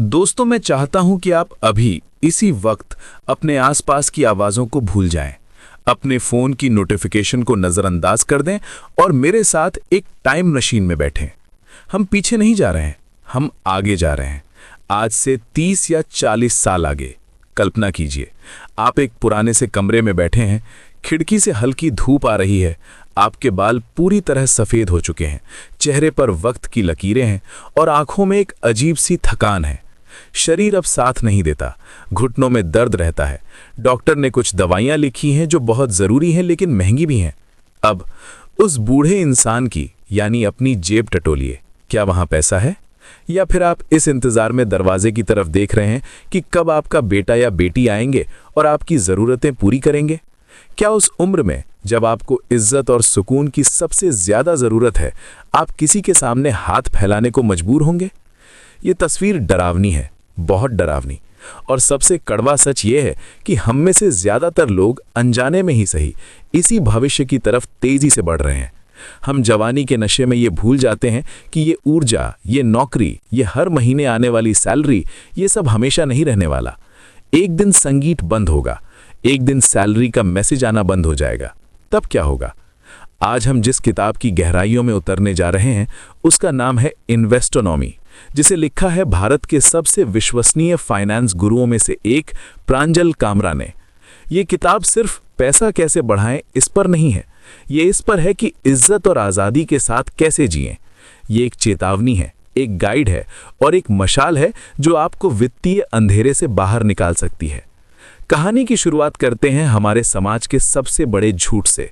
दोस्तों, मैं चाहता हूं कि आप अभी इसी वक्त अपने आसपास की आवाज़ों को भूल जाएं, अपने फ़ोन की नोटिफिकेशन को नज़रअंदाज कर दें और मेरे साथ एक टाइम मशीन में बैठें। हम पीछे नहीं जा रहे हैं, हम आगे जा रहे हैं, आज से 30 या 40 साल आगे। कल्पना कीजिए, आप एक पुराने से कमरे में बैठे हैं, खिड़की से हल्की धूप आ रही है, आपके बाल पूरी तरह सफ़ेद हो चुके हैं, चेहरे पर वक्त की लकीरें हैं और आंखों में एक अजीब सी थकान है। शरीर अब साथ नहीं देता, घुटनों में दर्द रहता है। डॉक्टर ने कुछ दवाइयां लिखी हैं जो बहुत ज़रूरी हैं लेकिन महंगी भी हैं। अब उस बूढ़े इंसान की यानी अपनी जेब टटोलिए। क्या वहाँ पैसा है? या फिर आप इस इंतज़ार में दरवाजे की तरफ देख रहे हैं कि कब आपका बेटा या बेटी आएंगे और आपकी ज़रूरतें पूरी करेंगे? क्या उस उम्र में जब आपको इज्जत और सुकून की सबसे ज़्यादा ज़रूरत है, आप किसी के सामने हाथ फैलाने को मजबूर होंगे? ये तस्वीर डरावनी है, बहुत डरावनी। और सबसे कड़वा सच ये है कि हम में से ज़्यादातर लोग अनजाने में ही सही इसी भविष्य की तरफ तेज़ी से बढ़ रहे हैं। हम जवानी के नशे में ये भूल जाते हैं कि ये ऊर्जा, ये नौकरी, ये हर महीने आने वाली सैलरी, ये सब हमेशा नहीं रहने वाला। एक दिन संगीत बंद होगा, एक दिन सैलरी का मैसेज आना बंद हो जाएगा। तब क्या होगा? आज हम जिस किताब की गहराइयों में उतरने जा रहे हैं उसका नाम है इन्वेस्टोनॉमी, जिसे लिखा है भारत के सबसे विश्वसनीय फाइनेंस गुरुओं में से एक प्रांजल कामरा ने। ये किताब सिर्फ पैसा कैसे बढ़ाएं इस पर नहीं है, ये इस पर है कि इज्जत और आज़ादी के साथ कैसे जिएं। ये एक चेतावनी है, एक गाइड है और एक मशाल है जो आपको वित्तीय अंधेरे से बाहर निकाल सकती है। कहानी की शुरुआत करते हैं हमारे समाज के सबसे बड़े झूठ से।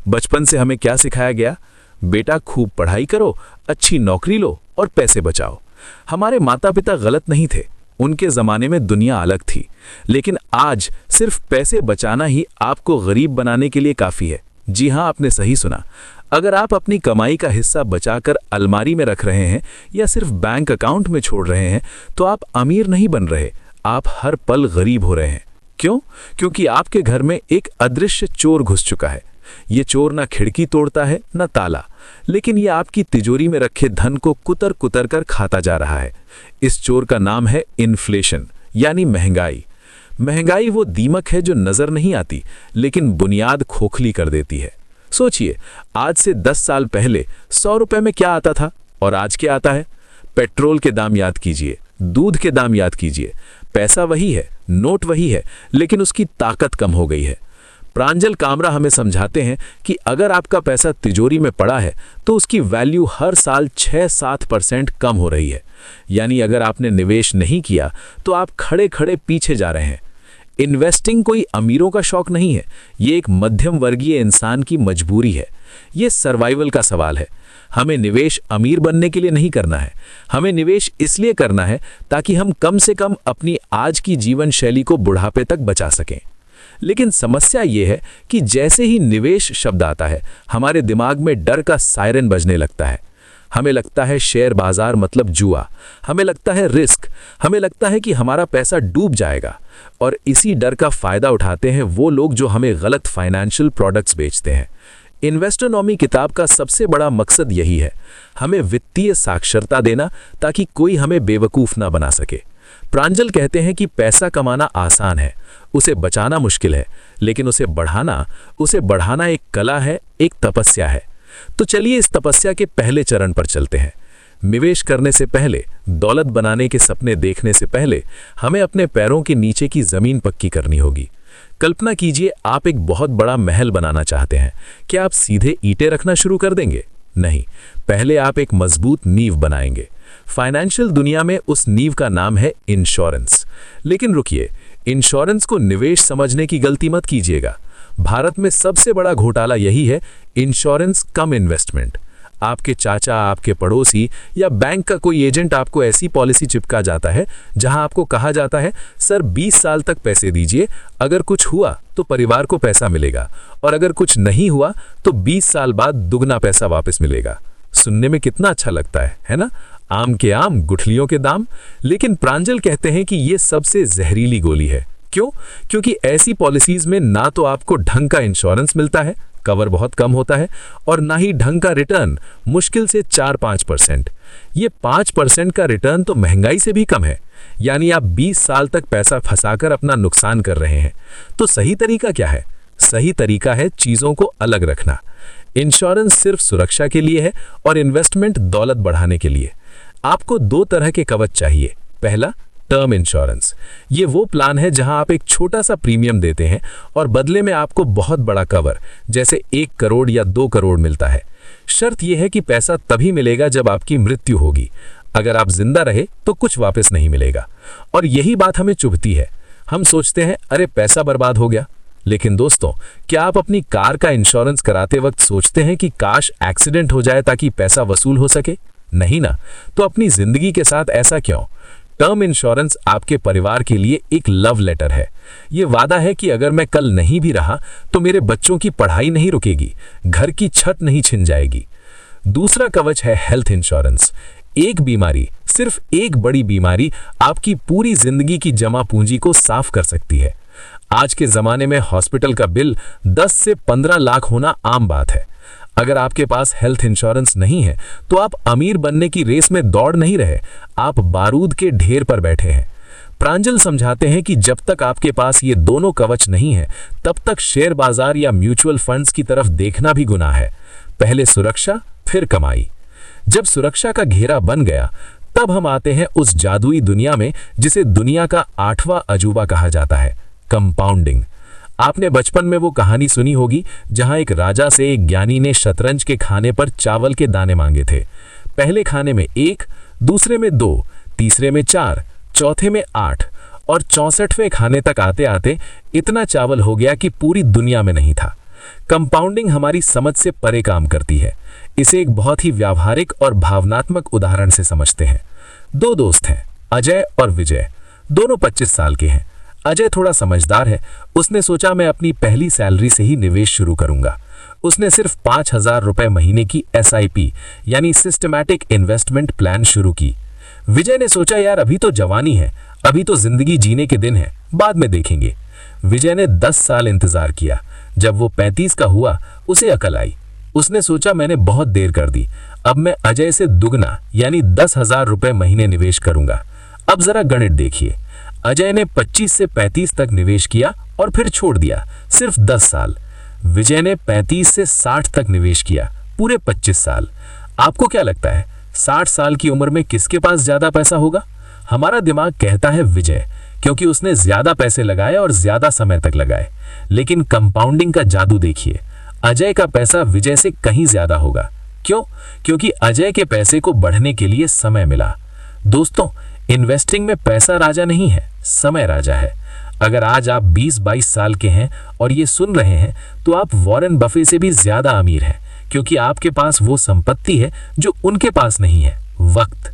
बचपन से हमें क्या सिखाया गया? बेटा, खूब पढ़ाई करो, अच्छी नौकरी लो और पैसे बचाओ। हमारे माता पिता गलत नहीं थे, उनके ज़माने में दुनिया अलग थी। लेकिन आज सिर्फ पैसे बचाना ही आपको गरीब बनाने के लिए काफ़ी है। जी हाँ, आपने सही सुना। अगर आप अपनी कमाई का हिस्सा बचाकर अलमारी में रख रहे हैं या सिर्फ बैंक अकाउंट में छोड़ रहे हैं तो आप अमीर नहीं बन रहे, आप हर पल गरीब हो रहे हैं। क्यों? क्योंकि आपके घर में एक अदृश्य चोर घुस चुका है। ये चोर ना खिड़की तोड़ता है ना ताला, लेकिन ये आपकी तिजोरी में रखे धन को कुतर कुतर कर खाता जा रहा है। इस चोर का नाम है इन्फ्लेशन यानी महंगाई। महंगाई वो दीमक है जो नजर नहीं आती लेकिन बुनियाद खोखली कर देती है। सोचिए, आज से 10 साल पहले 100 रुपए में क्या आता था और आज क्या आता है? पेट्रोल के दाम याद कीजिए, दूध के दाम याद कीजिए। पैसा वही है, नोट वही है, लेकिन उसकी ताकत कम हो गई है। प्रांजल कामरा हमें समझाते हैं कि अगर आपका पैसा तिजोरी में पड़ा है तो उसकी वैल्यू हर साल 6-7% कम हो रही है। यानी अगर आपने निवेश नहीं किया तो आप खड़े खड़े पीछे जा रहे हैं। इन्वेस्टिंग कोई अमीरों का शौक नहीं है, ये एक मध्यम वर्गीय इंसान की मजबूरी है। ये सर्वाइवल का सवाल है। हमें निवेश अमीर बनने के लिए नहीं करना है, हमें निवेश इसलिए करना है ताकि हम कम से कम अपनी आज की जीवन शैली को बुढ़ापे तक बचा सकें। लेकिन समस्या ये है कि जैसे ही निवेश शब्द आता है हमारे दिमाग में डर का सायरन बजने लगता है। हमें लगता है शेयर बाजार मतलब जुआ, हमें लगता है रिस्क, हमें लगता है कि हमारा पैसा डूब जाएगा। और इसी डर का फायदा उठाते हैं वो लोग जो हमें गलत फाइनेंशियल प्रोडक्ट्स बेचते हैं। इन्वेस्टोनॉमी किताब का सबसे बड़ा मकसद यही है, हमें वित्तीय साक्षरता देना ताकि कोई हमें बेवकूफ़ ना बना सके। प्रांजल कहते हैं कि पैसा कमाना आसान है, उसे बचाना मुश्किल है, लेकिन उसे बढ़ाना एक कला है, एक तपस्या है। तो चलिए इस तपस्या के पहले चरण पर चलते हैं। निवेश करने से पहले, दौलत बनाने के सपने देखने से पहले हमें अपने पैरों के नीचे की ज़मीन पक्की करनी होगी। कल्पना कीजिए, आप एक बहुत बड़ा महल बनाना चाहते हैं। क्या आप सीधे ईंटें रखना शुरू कर देंगे? नहीं, पहले आप एक मजबूत नींव बनाएंगे। फाइनेंशियल दुनिया में उस नींव का नाम है इंश्योरेंस। लेकिन रुकिए, इंश्योरेंस को निवेश समझने की गलती मत कीजिएगा। भारत में सबसे बड़ा घोटाला यही है, इंश्योरेंस कम इन्वेस्टमेंट। आपके चाचा, आपके पड़ोसी या बैंक का कोई एजेंट आपको ऐसी पॉलिसी चिपका जाता है जहां आपको कहा जाता है, सर 20 साल तक पैसे दीजिए, अगर कुछ हुआ तो परिवार को पैसा मिलेगा और अगर कुछ नहीं हुआ तो 20 साल बाद दुगना पैसा वापस मिलेगा। सुनने में कितना अच्छा लगता है ना? आम के आम, गुठलियों के दाम। लेकिन प्रांजल कहते हैं कि ये सबसे जहरीली गोली है। क्यों? क्योंकि ऐसी पॉलिसीज में ना तो आपको ढंग का इंश्योरेंस मिलता है, कवर बहुत कम होता है, और ना ही ढंग का रिटर्न, मुश्किल से 4-5%। ये 5% का रिटर्न तो महंगाई से भी कम है। यानी आप 20 साल तक पैसा फंसाकर अपना नुकसान कर रहे हैं। तो सही तरीका क्या है? सही तरीका है चीजों को अलग रखना। इंश्योरेंस सिर्फ सुरक्षा के लिए है और इन्वेस्टमेंट दौलत बढ़ाने के लिए। आपको 2 तरह के कवच चाहिए। पहला, टर्म इंश्योरेंस। ये वो प्लान है जहां आप एक छोटा सा प्रीमियम देते हैं और बदले में आपको बहुत बड़ा कवर, जैसे 1 करोड़ या 2 करोड़ मिलता है। शर्त यह है कि पैसा तभी मिलेगा जब आपकी मृत्यु होगी। अगर आप जिंदा रहे तो कुछ वापस नहीं मिलेगा। और यही बात हमें चुभती है। हम सोचते हैं अरे पैसा बर्बाद हो गया। लेकिन दोस्तों, क्या आप अपनी कार का इंश्योरेंस कराते वक्त सोचते हैं कि काश एक्सीडेंट हो जाए ताकि पैसा वसूल हो सके? नहीं ना। तो अपनी जिंदगी के साथ ऐसा क्यों? टर्म इंश्योरेंस आपके परिवार के लिए एक लव लेटर है। ये वादा है कि अगर मैं कल नहीं भी रहा तो मेरे बच्चों की पढ़ाई नहीं रुकेगी, घर की छत नहीं छिन जाएगी। दूसरा कवच है हेल्थ इंश्योरेंस। एक बीमारी, सिर्फ एक बड़ी बीमारी आपकी पूरी जिंदगी की जमा पूंजी को साफ कर सकती है। आज के जमाने में हॉस्पिटल का बिल 10 से 15 लाख होना आम बात है। अगर आपके पास हेल्थ इंश्योरेंस नहीं है तो आप अमीर बनने की रेस में दौड़ नहीं रहे, आप बारूद के ढेर पर बैठे हैं। प्रांजल समझाते हैं कि जब तक आपके पास ये दोनों कवच नहीं है तब तक शेयर बाजार या म्यूचुअल फंड्स की तरफ देखना भी गुनाह है। पहले सुरक्षा, फिर कमाई। जब सुरक्षा का घेरा बन गया तब हम आते हैं उस जादुई दुनिया में जिसे दुनिया का 8वां अजूबा कहा जाता है, कंपाउंडिंग। आपने बचपन में वो कहानी सुनी होगी जहां एक राजा से एक ज्ञानी ने शतरंज के खाने पर चावल के दाने मांगे थे। पहले खाने में 1, दूसरे में 2, तीसरे में 4, चौथे में 8 और 64वें खाने तक आते आते इतना चावल हो गया कि पूरी दुनिया में नहीं था। कंपाउंडिंग हमारी समझ से परे काम करती है। इसे एक बहुत ही व्यावहारिक और भावनात्मक उदाहरण से समझते हैं। 2 दोस्त हैं, अजय और विजय। दोनों 25 साल के हैं। अजय थोड़ा समझदार है। उसने सोचा मैं अपनी पहली सैलरी से ही निवेश शुरू करूंगा। उसने सिर्फ 5,000 रुपए महीने की SIP यानी सिस्टमैटिक इन्वेस्टमेंट प्लान शुरू की। विजय ने सोचा यार अभी तो जवानी है, अभी तो जिंदगी जीने के दिन है, बाद में देखेंगे। विजय ने 10 साल इंतजार किया। जब वो 35 का हुआ उसे अकल आई। उसने सोचा मैंने बहुत देर कर दी, अब मैं अजय से दुगना यानी 10,000 रुपए महीने निवेश करूंगा। अब जरा गणित देखिए। अजय ने 25 से 35 तक निवेश किया और फिर छोड़ दिया, सिर्फ 10 साल। विजय ने 35 से 60 तक निवेश किया, पूरे 25 साल। आपको क्या लगता है 60 साल की उम्र में किसके पास ज्यादा पैसा होगा? हमारा दिमाग कहता है विजय, क्योंकि उसने ज्यादा पैसे लगाए और ज्यादा समय तक लगाए। लेकिन कंपाउंडिंग का जादू देखिए, अजय का पैसा विजय से कहीं ज्यादा होगा। क्यों? क्योंकि अजय के पैसे को बढ़ने के लिए समय मिला। दोस्तों, इन्वेस्टिंग में पैसा राजा नहीं है, समय राजा है। अगर आज आप 20-22 साल के हैं और ये सुन रहे हैं तो आप वॉरेन बफे से भी ज्यादा अमीर हैं, क्योंकि आपके पास वो संपत्ति है जो उनके पास नहीं है, वक्त।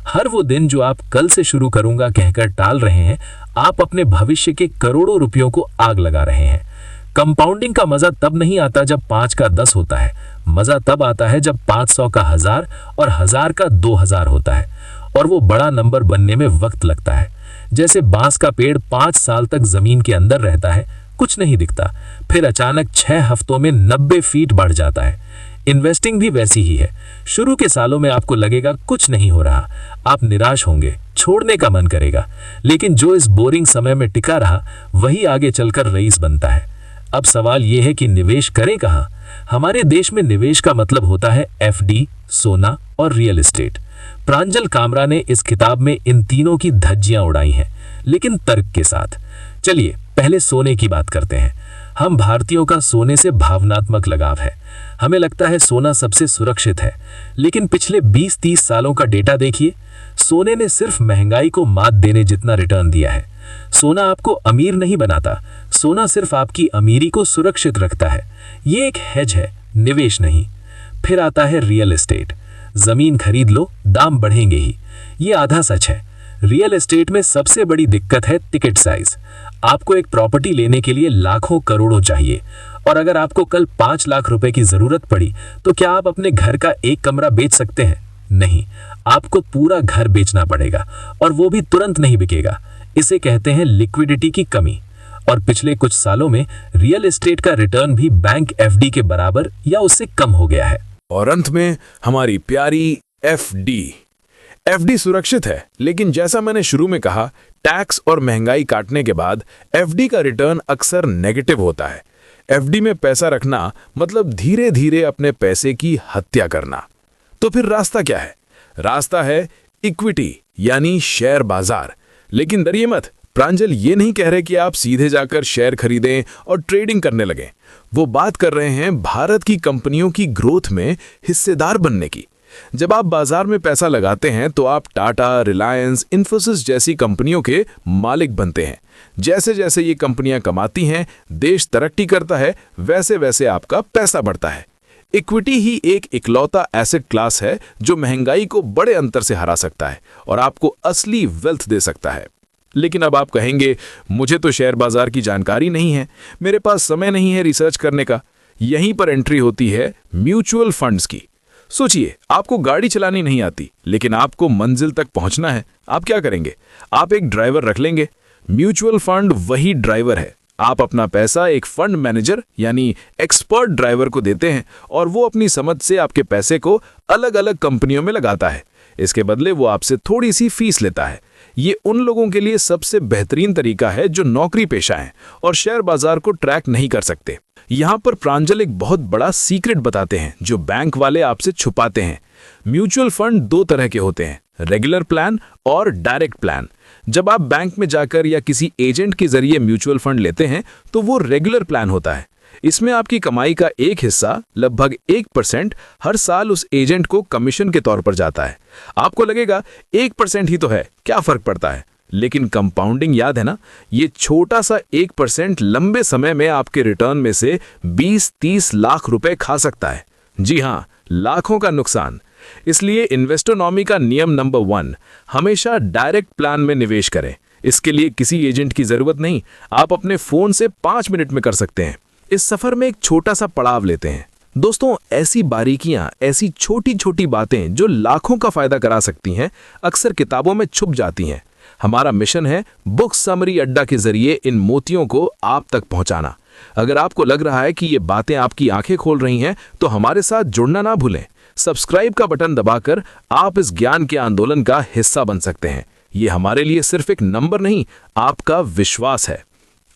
हर वो दिन जो आप कल से शुरू करूंगा कहकर टाल रहे हैं, आप अपने भविष्य के करोड़ों रुपयों को आग लगा रहे हैं। कंपाउंडिंग का मजा तब नहीं आता जब 5 का 10 होता है, मजा तब आता है जब 500 का 1000 और 1000 का 2000 होता है और वो बड़ा नंबर बनने में वक्त लगता है। जैसे बांस का पेड़ 5 साल तक जमीन के अंदर रहता है, कुछ नहीं दिखता, फिर अचानक 6 हफ्तों में 90 फीट बढ़ जाता है। इन्वेस्टिंग भी वैसी ही है। शुरू के सालों में आपको लगेगा कुछ नहीं हो रहा, आप निराश होंगे, छोड़ने का मन करेगा। लेकिन जो इस बोरिंग समय में टिका रहा वही आगे चलकर रईस बनता है। अब सवाल यह है कि निवेश करें कहां? हमारे देश में निवेश का मतलब होता है FD, सोना और रियल एस्टेट। प्रांजल कामरा ने इस किताब में इन तीनों की धज्जियां उड़ाई हैं, लेकिन तर्क के साथ। चलिए पहले सोने की बात करते हैं। हम भारतीयों का सोने से भावनात्मक लगाव है। हमें लगता है सोना सबसे सुरक्षित है, लेकिन पिछले 20-30 सालों का डेटा देखिए, सोने ने सिर्फ महंगाई को मात देने जितना रिटर्न दिया है। सोना आपको अमीर नहीं बनाता, सोना सिर्फ आपकी अमीरी को सुरक्षित रखता है। ये एक हेज है, निवेश नहीं। फिर आता है रियल एस्टेट। जमीन खरीद लो, दाम बढ़ेंगे ही। ये आधा सच है। रियल एस्टेट में सबसे बड़ी दिक्कत है टिकट साइज। आपको एक प्रॉपर्टी लेने के लिए लाखों करोड़ों चाहिए, और अगर आपको कल 5 लाख रुपए की जरूरत पड़ी तो क्या आप अपने घर का एक कमरा बेच सकते हैं? नहीं, आपको पूरा घर बेचना पड़ेगा, और वो भी तुरंत नहीं बिकेगा। इसे कहते हैं लिक्विडिटी की कमी। और पिछले कुछ सालों में रियल एस्टेट का रिटर्न भी बैंक FD के बराबर या उससे कम हो गया है। और अंत में हमारी प्यारी FD। एफडी सुरक्षित है, लेकिन जैसा मैंने शुरू में कहा, टैक्स और महंगाई काटने के बाद एफडी का रिटर्न अक्सर नेगेटिव होता है। एफडी में पैसा रखना मतलब धीरे धीरे अपने पैसे की हत्या करना। तो फिर रास्ता क्या है? रास्ता है इक्विटी यानी शेयर बाजार। लेकिन डरिए मत, प्रांजल ये नहीं कह रहे कि आप सीधे जाकर शेयर खरीदें और ट्रेडिंग करने लगें। वो बात कर रहे हैं भारत की कंपनियों की ग्रोथ में हिस्सेदार बनने की। जब आप बाजार में पैसा लगाते हैं तो आप टाटा, रिलायंस, इन्फोसिस जैसी कंपनियों के मालिक बनते हैं। जैसे जैसे ये कंपनियां कमाती हैं, देश तरक्की करता है, वैसे वैसे आपका पैसा बढ़ता है। इक्विटी ही एक इकलौता एसेट क्लास है जो महंगाई को बड़े अंतर से हरा सकता है और आपको असली वेल्थ दे सकता है। लेकिन अब आप कहेंगे, मुझे तो शेयर बाजार की जानकारी नहीं है, मेरे पास समय नहीं है रिसर्च करने का। यहीं पर एंट्री होती है म्यूचुअल फंड्स की। सोचिए, आपको गाड़ी चलानी नहीं आती, लेकिन आपको मंजिल तक पहुंचना है। आप क्या करेंगे? आप एक ड्राइवर रख लेंगे। म्यूचुअल फंड वही ड्राइवर है। आप अपना पैसा एक फंड मैनेजर यानी एक्सपर्ट ड्राइवर को देते हैं और वो अपनी समझ से आपके पैसे को अलग अलग कंपनियों में लगाता है। इसके बदले वो आपसे थोड़ी सी फीस लेता है। ये उन लोगों के लिए सबसे बेहतरीन तरीका है जो नौकरी पेशा हैं और शेयर बाजार को ट्रैक नहीं कर सकते। यहाँ पर प्रांजल एक बहुत बड़ा सीक्रेट बताते हैं जो बैंक वाले आपसे छुपाते हैं। म्यूचुअल फंड दो तरह के होते हैं, रेगुलर प्लान और डायरेक्ट प्लान। जब आप बैंक में जाकर या किसी एजेंट के जरिए म्यूचुअल फंड लेते हैं तो वो रेगुलर प्लान होता है। इसमें आपकी कमाई का एक हिस्सा, लगभग 1%, हर साल उस एजेंट को कमीशन के तौर पर जाता है। आपको लगेगा 1% ही तो है, क्या फर्क पड़ता है? लेकिन कंपाउंडिंग याद है ना? ये छोटा सा 1% लंबे समय में आपके रिटर्न में से 20-30 लाख रुपए खा सकता है। जी हाँ, लाखों का नुकसान। इसलिए इन्वेस्टोनॉमी का नियम नंबर 1, हमेशा डायरेक्ट प्लान में निवेश करें। इसके लिए किसी एजेंट की जरूरत नहीं, आप अपने फोन से 5 मिनट में कर सकते हैं। इस सफर में एक छोटा सा पड़ाव लेते हैं। दोस्तों, ऐसी बारीकियां, ऐसी छोटी छोटी बातें जो लाखों का फायदा करा सकती हैं, अक्सर किताबों में छुप जाती हैं। हमारा मिशन है बुक समरी अड्डा के जरिए इन मोतियों को आप तक पहुंचाना। अगर आपको लग रहा है कि ये बातें आपकी आंखें खोल रही हैं, तो हमारे साथ जुड़ना ना भूलें। सब्सक्राइब का बटन दबाकर आप इस ज्ञान के आंदोलन का हिस्सा बन सकते हैं। ये हमारे लिए सिर्फ एक नंबर नहीं, आपका विश्वास है।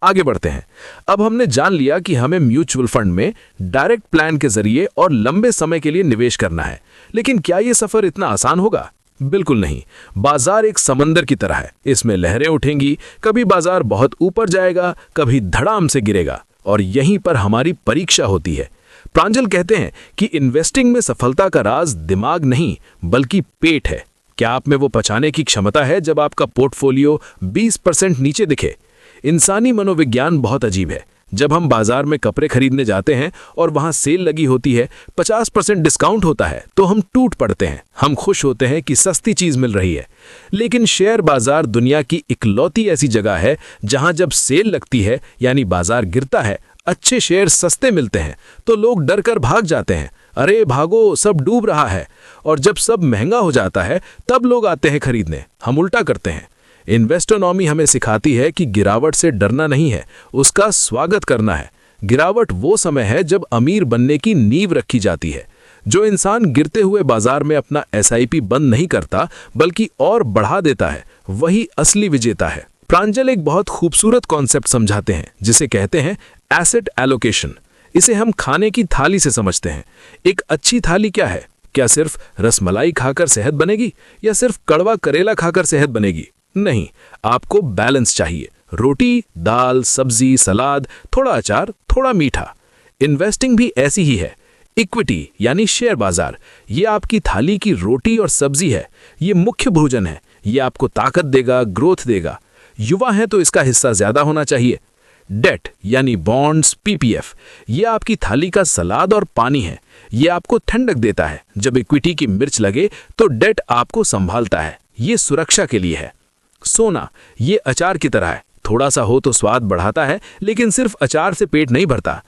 आगे बढ़ते हैं। अब हमने जान लिया कि हमें म्यूचुअल फंड में डायरेक्ट प्लान के जरिए और लंबे समय के लिए निवेश करना है। लेकिन क्या यह सफर इतना आसान होगा? बिल्कुल नहीं। बाजार एक समंदर की तरह है, इसमें लहरें उठेंगी। कभी बाजार बहुत ऊपर जाएगा, कभी धड़ाम से गिरेगा, और यहीं पर हमारी परीक्षा होती है। प्रांजल कहते हैं कि इन्वेस्टिंग में सफलता का राज दिमाग नहीं बल्कि पेट है। क्या आप में वो पचाने की क्षमता है जब आपका पोर्टफोलियो 20% नीचे दिखे? इंसानी मनोविज्ञान बहुत अजीब है। जब हम बाजार में कपड़े खरीदने जाते हैं और वहां सेल लगी होती है, 50% डिस्काउंट होता है, तो हम टूट पड़ते हैं। हम खुश होते हैं कि सस्ती चीज मिल रही है। लेकिन शेयर बाजार दुनिया की इकलौती ऐसी जगह है जहां जब सेल लगती है यानी बाजार गिरता है, अच्छे शेयर सस्ते मिलते हैं तो लोग डर कर भाग जाते हैं, अरे भागो सब डूब रहा है। और जब सब महंगा हो जाता है तब लोग आते हैं खरीदने। हम उल्टा करते हैं। इन्वेस्टोनॉमी हमें सिखाती है कि गिरावट से डरना नहीं है, उसका स्वागत करना है। गिरावट वो समय है जब अमीर बनने की नींव रखी जाती है। जो इंसान गिरते हुए बाजार में अपना SIP बंद नहीं करता बल्कि और बढ़ा देता है, वही असली विजेता है। प्रांजल एक बहुत खूबसूरत कॉन्सेप्ट समझाते हैं जिसे कहते हैं एसेट एलोकेशन। इसे हम खाने की थाली से समझते हैं। एक अच्छी थाली क्या है? क्या सिर्फ रसमलाई खाकर सेहत बनेगी या सिर्फ कड़वा करेला खाकर सेहत बनेगी? नहीं, आपको बैलेंस चाहिए। रोटी, दाल, सब्जी, सलाद, थोड़ा अचार, थोड़ा मीठा। इन्वेस्टिंग भी ऐसी ही है। इक्विटी यानी शेयर बाजार, ये आपकी थाली की रोटी और सब्जी है। ये मुख्य भोजन है। ये आपको ताकत देगा, ग्रोथ देगा। युवा हैं तो इसका हिस्सा ज्यादा होना चाहिए। डेट यानी बॉन्ड्स, PPF, ये आपकी थाली का सलाद और पानी है। ये आपको ठंडक देता है। जब इक्विटी की मिर्च लगे तो डेट आपको संभालता है। ये सुरक्षा के लिए है। सोना, ये अचार की तरह है। थोड़ा सा हो तो स्वाद बढ़ाता है, लेकिन सिर्फ अचार से पेट नहीं भरता।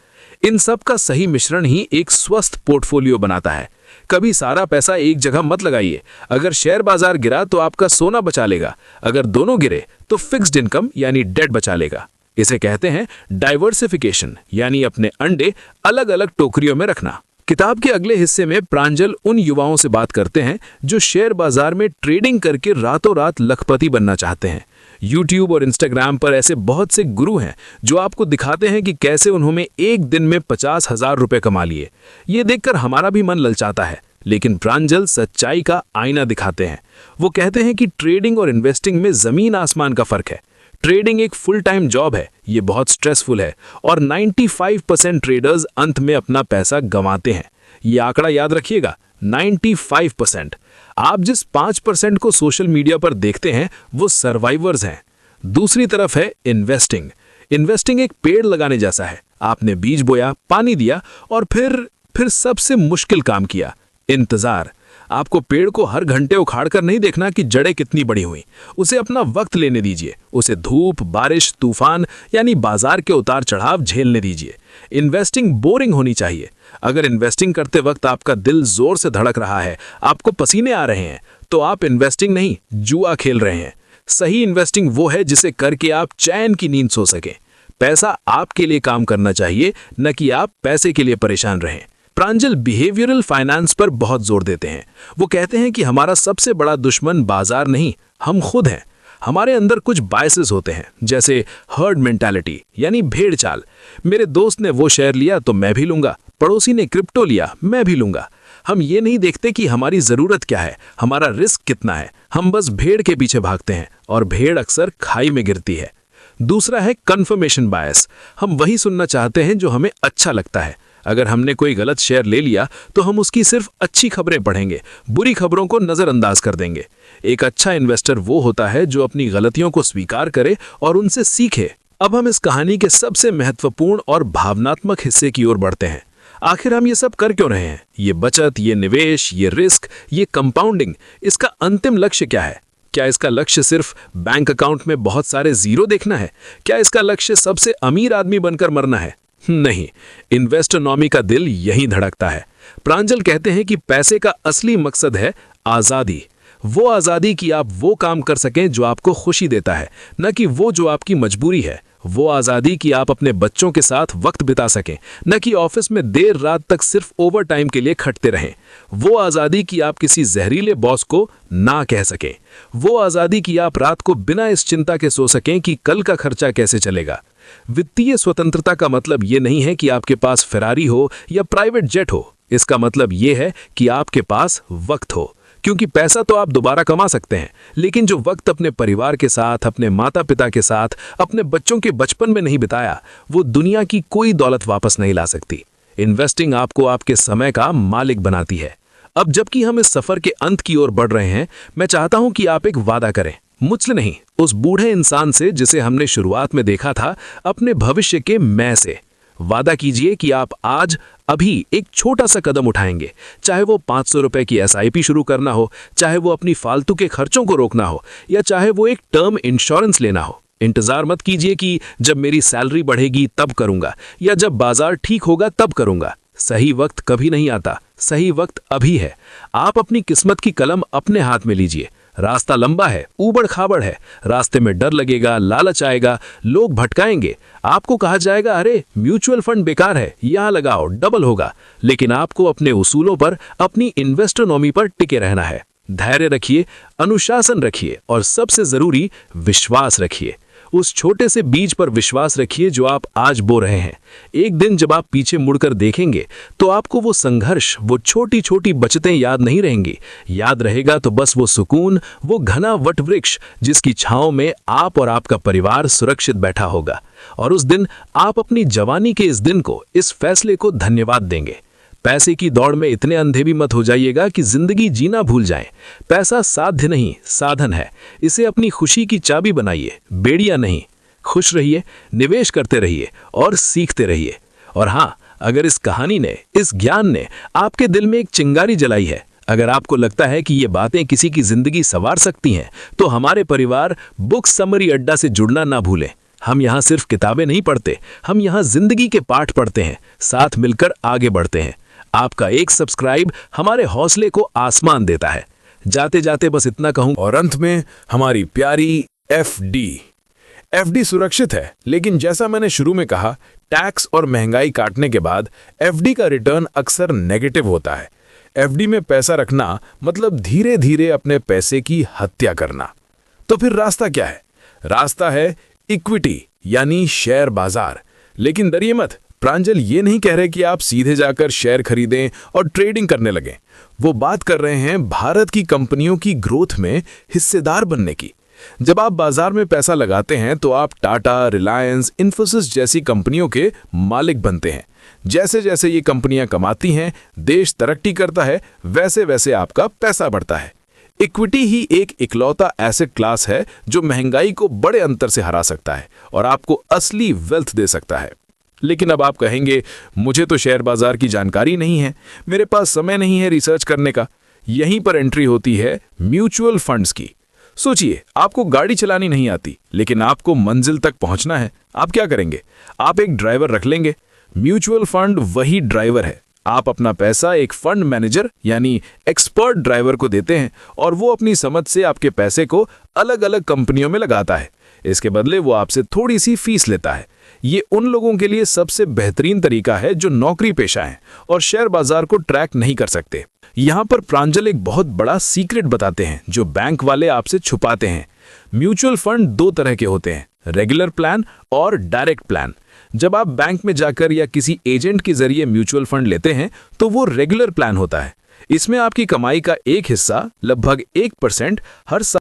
इन सब का सही मिश्रण ही एक स्वस्थ पोर्टफोलियो बनाता है। कभी सारा पैसा एक जगह मत लगाइए। अगर शेयर बाजार गिरा तो आपका सोना बचा लेगा, अगर दोनों गिरे तो फिक्स्ड इनकम यानी डेट बचा लेगा। इसे कहते हैं डाइवर्सिफिकेशन, यानी अपने अंडे अलग अलग टोकरियों में रखना। किताब के अगले हिस्से में प्रांजल उन युवाओं से बात करते हैं जो शेयर बाजार में ट्रेडिंग करके रातों रात लखपति बनना चाहते हैं। YouTube और Instagram पर ऐसे बहुत से गुरु हैं जो आपको दिखाते हैं कि कैसे उन्होंने एक दिन में 50,000 रुपए कमा लिए। ये देखकर हमारा भी मन ललचाता है, लेकिन प्रांजल सच्चाई का आईना दिखाते हैं। वो कहते हैं कि ट्रेडिंग और इन्वेस्टिंग में जमीन आसमान का फर्क है। ट्रेडिंग एक फुल टाइम जॉब है, ये बहुत स्ट्रेसफुल है और 95% ट्रेडर्स अंत में अपना पैसा गंवाते हैं। ये आंकड़ा याद रखिएगा, 95%। आप जिस 5% को सोशल मीडिया पर देखते हैं वो सर्वाइवर्स हैं। दूसरी तरफ है इन्वेस्टिंग। इन्वेस्टिंग एक पेड़ लगाने जैसा है। आपने बीज बोया, पानी दिया और फिर सबसे मुश्किल काम किया, इंतजार। आपको पेड़ को हर घंटे उखाड़ कर नहीं देखना कि जड़ें कितनी बड़ी हुई। उसे अपना वक्त लेने दीजिए। उसे धूप, बारिश, तूफान यानी बाजार के उतार चढ़ाव झेलने दीजिए। इन्वेस्टिंग बोरिंग होनी चाहिए। अगर इन्वेस्टिंग करते वक्त आपका दिल जोर से धड़क रहा है, आपको पसीने आ रहे हैं, तो आप इन्वेस्टिंग नहीं, जुआ खेल रहे हैं। सही इन्वेस्टिंग वो है जिसे करके आप चैन की नींद सो सकें। पैसा आपके लिए काम करना चाहिए, न कि आप पैसे के लिए परेशान रहें। प्रांजल बिहेवियरल फाइनेंस पर बहुत जोर देते हैं। वो कहते हैं कि हमारा सबसे बड़ा दुश्मन बाजार नहीं, हम खुद हैं। हमारे अंदर कुछ बायसेस होते हैं, जैसे हर्ड मेंटालिटी यानी भेड़ चाल। मेरे दोस्त ने वो शेयर लिया तो मैं भी लूंगा, पड़ोसी ने क्रिप्टो लिया मैं भी लूंगा। हम ये नहीं देखते कि हमारी जरूरत क्या है, हमारा रिस्क कितना है। हम बस भेड़ के पीछे भागते हैं और भेड़ अक्सर खाई में गिरती है। दूसरा है कंफर्मेशन बायस। हम वही सुनना चाहते हैं जो हमें अच्छा लगता है। अगर हमने कोई गलत शेयर ले लिया तो हम उसकी सिर्फ अच्छी खबरें पढ़ेंगे, बुरी खबरों को नजरअंदाज कर देंगे। एक अच्छा इन्वेस्टर वो होता है जो अपनी गलतियों को स्वीकार करे और उनसे सीखे। अब हम इस कहानी के सबसे महत्वपूर्ण और भावनात्मक हिस्से की ओर बढ़ते हैं। आखिर हम ये सब कर क्यों रहे हैं? ये बचत, ये निवेश, ये रिस्क, ये कंपाउंडिंग, इसका अंतिम लक्ष्य क्या है? क्या इसका लक्ष्य सिर्फ बैंक अकाउंट में बहुत सारे जीरो देखना है? क्या इसका लक्ष्य सबसे अमीर आदमी बनकर मरना है? नहीं, इन्वेस्टोनॉमी का दिल यहीं धड़कता है। प्रांजल कहते हैं कि पैसे का असली मकसद है आज़ादी। वो आज़ादी कि आप वो काम कर सकें जो आपको खुशी देता है, न कि वो जो आपकी मजबूरी है। वो आज़ादी कि आप अपने बच्चों के साथ वक्त बिता सकें, न कि ऑफिस में देर रात तक सिर्फ ओवर टाइम के लिए खटते रहें। वो आज़ादी कि आप किसी जहरीले बॉस को ना कह सकें। वो आज़ादी कि आप रात को बिना इस चिंता के सो सकें कि कल का खर्चा कैसे चलेगा। वित्तीय स्वतंत्रता का मतलब ये नहीं है कि आपके पास फेरारी हो या प्राइवेट जेट हो। इसका मतलब ये है कि आपके पास वक्त हो, क्योंकि पैसा तो आप दोबारा कमा सकते हैं, लेकिन जो वक्त अपने परिवार के साथ, अपने माता पिता के साथ, अपने बच्चों के बचपन में नहीं बिताया, वो दुनिया की कोई दौलत वापस नहीं ला सकती। इन्वेस्टिंग आपको आपके समय का मालिक बनाती है। अब जबकि हम इस सफर के अंत की ओर बढ़ रहे हैं, मैं चाहता हूं कि आप एक वादा करें, मुझसे नहीं, उस बूढ़े इंसान से जिसे हमने शुरुआत में देखा था, अपने भविष्य के मैं से। वादा कीजिए कि आप आज अभी एक छोटा सा कदम उठाएंगे, चाहे वो 500 रुपए की SIP शुरू करना हो, चाहे वो अपनी फालतू के खर्चों को रोकना हो, या चाहे वो एक टर्म इंश्योरेंस लेना हो। इंतजार मत कीजिए कि जब मेरी सैलरी बढ़ेगी तब करूंगा, या जब बाजार ठीक होगा तब करूंगा। सही वक्त कभी नहीं आता, सही वक्त अभी है। आप अपनी किस्मत की कलम अपने हाथ में लीजिए। रास्ता लंबा है, ऊबड़ खाबड़ है, रास्ते में डर लगेगा, लालच आएगा, लोग भटकाएंगे, आपको कहा जाएगा अरे म्यूचुअल फंड बेकार है, यहां लगाओ डबल होगा। लेकिन आपको अपने उसूलों पर, अपनी इन्वेस्टोनॉमी पर टिके रहना है। धैर्य रखिए, अनुशासन रखिए और सबसे जरूरी विश्वास रखिए। उस छोटे से बीज पर विश्वास रखिए जो आप आज बो रहे हैं। एक दिन जब आप पीछे मुड़कर देखेंगे तो आपको वो संघर्ष, वो छोटी छोटी बचतें याद नहीं रहेंगी। याद रहेगा तो बस वो सुकून, वो घना वटवृक्ष जिसकी छांव में आप और आपका परिवार सुरक्षित बैठा होगा। और उस दिन आप अपनी जवानी के इस दिन को, इस फैसले को धन्यवाद देंगे। पैसे की दौड़ में इतने अंधे भी मत हो जाइएगा कि जिंदगी जीना भूल जाएं। पैसा साध्य नहीं, साधन है। इसे अपनी खुशी की चाबी बनाइए, बेड़िया नहीं। खुश रहिए, निवेश करते रहिए और सीखते रहिए। और हाँ, अगर इस कहानी ने, इस ज्ञान ने आपके दिल में एक चिंगारी जलाई है, अगर आपको लगता है कि ये बातें किसी की जिंदगी संवार सकती हैं, तो हमारे परिवार बुक समरी अड्डा से जुड़ना ना भूलें। हम यहाँ सिर्फ किताबें नहीं पढ़ते, हम यहाँ जिंदगी के पाठ पढ़ते हैं, साथ मिलकर आगे बढ़ते हैं। आपका एक सब्सक्राइब हमारे हौसले को आसमान देता है। जाते जाते बस इतना कहूं, और अंत में हमारी प्यारी FD सुरक्षित है, लेकिन जैसा मैंने शुरू में कहा, टैक्स और महंगाई काटने के बाद एफडी का रिटर्न अक्सर नेगेटिव होता है। एफडी में पैसा रखना मतलब धीरे धीरे अपने पैसे की हत्या करना। तो फिर रास्ता क्या है? रास्ता है इक्विटी यानी शेयर बाजार। लेकिन डरिए मत, प्रांजल ये नहीं कह रहे कि आप सीधे जाकर शेयर खरीदें और ट्रेडिंग करने लगें। वो बात कर रहे हैं भारत की कंपनियों की ग्रोथ में हिस्सेदार बनने की। जब आप बाजार में पैसा लगाते हैं तो आप टाटा, रिलायंस, इन्फोसिस जैसी कंपनियों के मालिक बनते हैं। जैसे जैसे ये कंपनियां कमाती हैं, देश तरक्की करता है, वैसे वैसे आपका पैसा बढ़ता है। इक्विटी ही एक इकलौता एसेट क्लास है जो महंगाई को बड़े अंतर से हरा सकता है और आपको असली वेल्थ दे सकता है। लेकिन अब आप कहेंगे, मुझे तो शेयर बाजार की जानकारी नहीं है, मेरे पास समय नहीं है रिसर्च करने का। यहीं पर एंट्री होती है म्यूचुअल फंड्स की। सोचिए, आपको गाड़ी चलानी नहीं आती, लेकिन आपको मंजिल तक पहुंचना है। आप क्या करेंगे? आप एक ड्राइवर रख लेंगे। म्यूचुअल फंड वही ड्राइवर है। आप अपना पैसा एक फंड मैनेजर यानी एक्सपर्ट ड्राइवर को देते हैं और वो अपनी समझ से आपके पैसे को अलग अलग कंपनियों में लगाता है। इसके बदले वो आपसे थोड़ी सी फीस लेता है। ये उन लोगों के लिए सबसे बेहतरीन तरीका है जो नौकरी पेशा हैं और शेयर बाजार को ट्रैक नहीं कर सकते। यहाँ पर प्रांजल एक बहुत बड़ा सीक्रेट बताते हैं जो बैंक वाले आपसे छुपाते हैं। म्यूचुअल फंड दो तरह के होते हैं, रेगुलर प्लान और डायरेक्ट प्लान। जब आप बैंक में जाकर या किसी एजेंट के जरिए म्यूचुअल फंड लेते हैं तो वो रेगुलर प्लान होता है। इसमें आपकी कमाई का एक हिस्सा, लगभग 1% हर साल